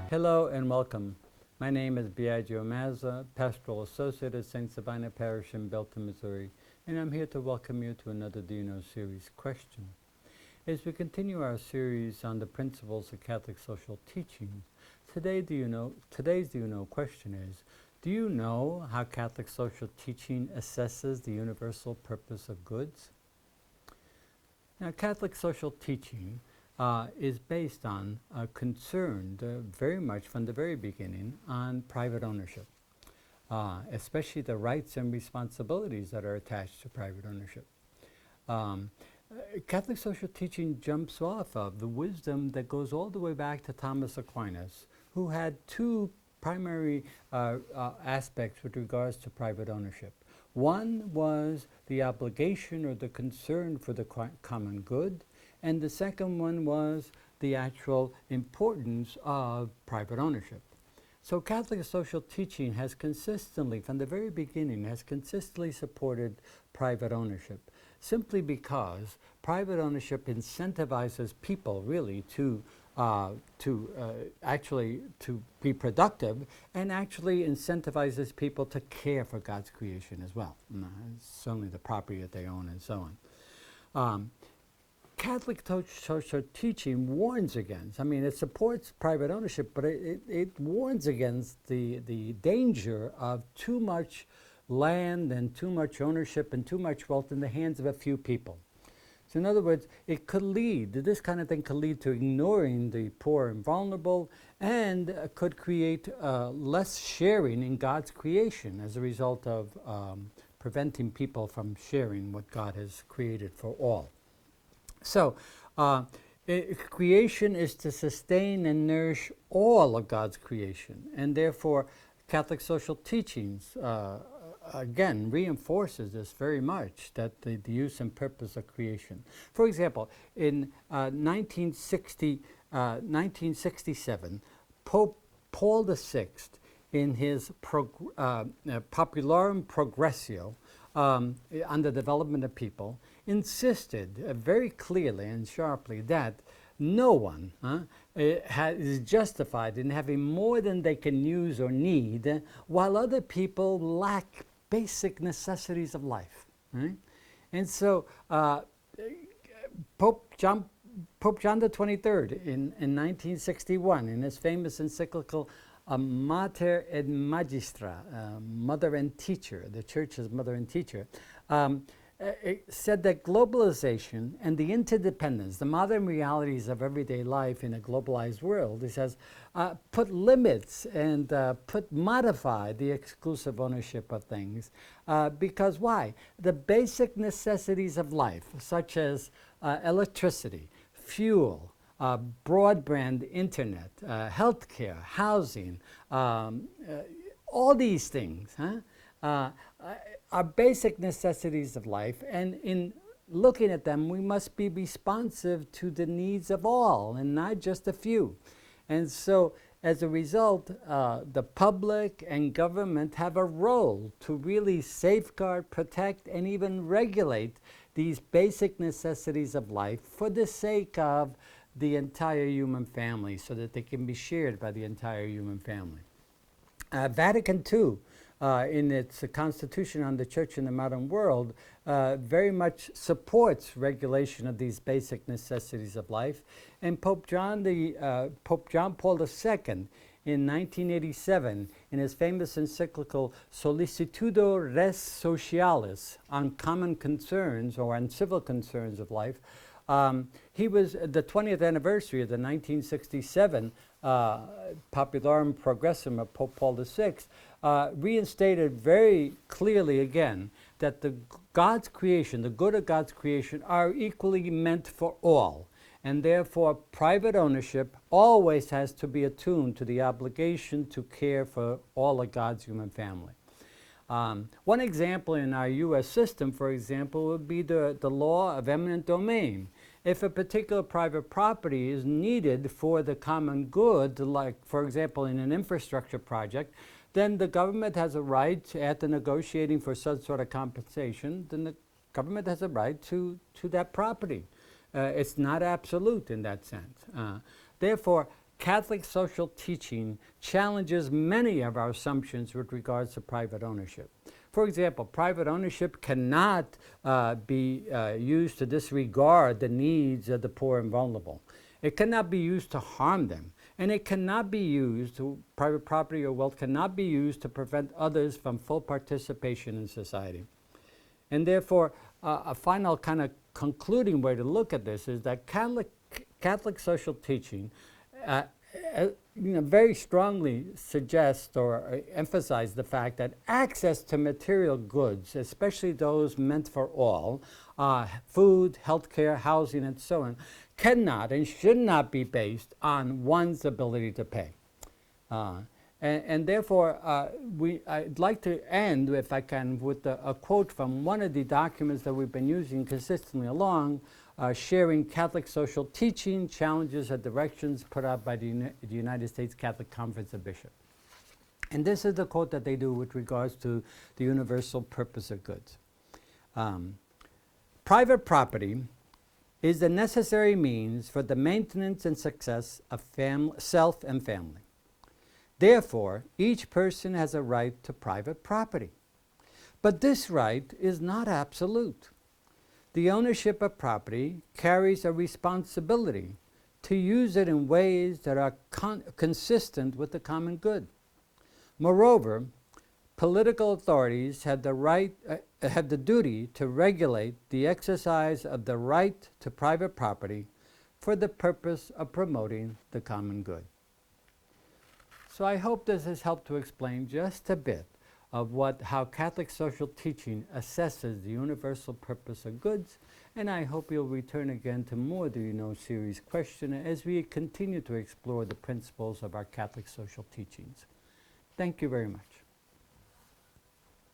Hello and welcome. My name is Biagio Mazza, Pastoral Associate at St. Sabina Parish in Belton, Missouri, and I'm here to welcome you to another Do You Know series question. As we continue our series on the principles of Catholic social teaching, today's Do You Know question is, do you know how Catholic social teaching assesses the universal purpose of goods? Now, Catholic social teaching is based on concerned very much from the very beginning on private ownership, especially the rights and responsibilities that are attached to private ownership. Catholic social teaching jumps off of the wisdom that goes all the way back to Thomas Aquinas, who had two primary aspects with regards to private ownership. One was the obligation or the concern for the common good, and the second one was the actual importance of private ownership. So Catholic social teaching has consistently, from the very beginning, has consistently supported private ownership, simply because private ownership incentivizes people really to be productive, and actually incentivizes people to care for God's creation as well. Certainly the property that they own and so on. Catholic social teaching warns against, it supports private ownership, but it warns against the danger of too much land and too much ownership and too much wealth in the hands of a few people. So in other words, this kind of thing could lead to ignoring the poor and vulnerable, and could create less sharing in God's creation as a result of preventing people from sharing what God has created for all. So, creation is to sustain and nourish all of God's creation, and therefore Catholic social teachings again reinforces this very much, that the use and purpose of creation. For example, in 1967, Pope Paul VI, in his Popularum Progressio on the development of people, insisted very clearly and sharply that no one is justified in having more than they can use or need, while other people lack basic necessities of life. Right? And so Pope John the 23rd in 1961, in his famous encyclical Mater et Magistra, Mother and Teacher, the Church's Mother and Teacher, it said that globalization and the interdependence, the modern realities of everyday life in a globalized world, he says, put limits and modify the exclusive ownership of things. Because why? The basic necessities of life, such as electricity, fuel, broadband internet, healthcare, housing, all these things are basic necessities of life, and in looking at them, we must be responsive to the needs of all and not just a few. And so, as a result, the public and government have a role to really safeguard, protect, and even regulate these basic necessities of life for the sake of the entire human family, so that they can be shared by the entire human family. Vatican II, in its Constitution on the Church in the Modern World, very much supports regulation of these basic necessities of life. And Pope John Paul II, in 1987, in his famous encyclical Sollicitudo Res Socialis, on common concerns or on civil concerns of life, he was the 20th anniversary of the 1967 Popularum Progressum of Pope Paul VI, reinstated very clearly again that God's creation, the good of God's creation, are equally meant for all. And therefore, private ownership always has to be attuned to the obligation to care for all of God's human family. One example in our U.S. system, for example, would be the law of eminent domain. If a particular private property is needed for the common good, like, for example, in an infrastructure project, then the government has a right, after negotiating for some sort of compensation, then the government has a right to that property. It's not absolute in that sense. Therefore, Catholic social teaching challenges many of our assumptions with regards to private ownership. For example, private ownership cannot be used to disregard the needs of the poor and vulnerable. It cannot be used to harm them. And it cannot be used, private property or wealth cannot be used to prevent others from full participation in society. And therefore, a final kind of concluding way to look at this is that Catholic social teaching very strongly suggests or emphasizes the fact that access to material goods, especially those meant for all, food, healthcare, housing, and so on, cannot and should not be based on one's ability to pay. And therefore, I'd like to end, if I can, with a quote from one of the documents that we've been using consistently along, sharing Catholic social teaching, challenges and directions put out by the United States Catholic Conference of Bishops. And this is the quote that they do with regards to the universal purpose of goods. Private property is the necessary means for the maintenance and success of self and family. Therefore, each person has a right to private property. But this right is not absolute. The ownership of property carries a responsibility to use it in ways that are consistent with the common good. Moreover, political authorities have the duty to regulate the exercise of the right to private property for the purpose of promoting the common good. So I hope this has helped to explain just a bit of how Catholic social teaching assesses the universal purpose of goods, and I hope you'll return again to more Do You Know series question as we continue to explore the principles of our Catholic social teachings. Thank you very much.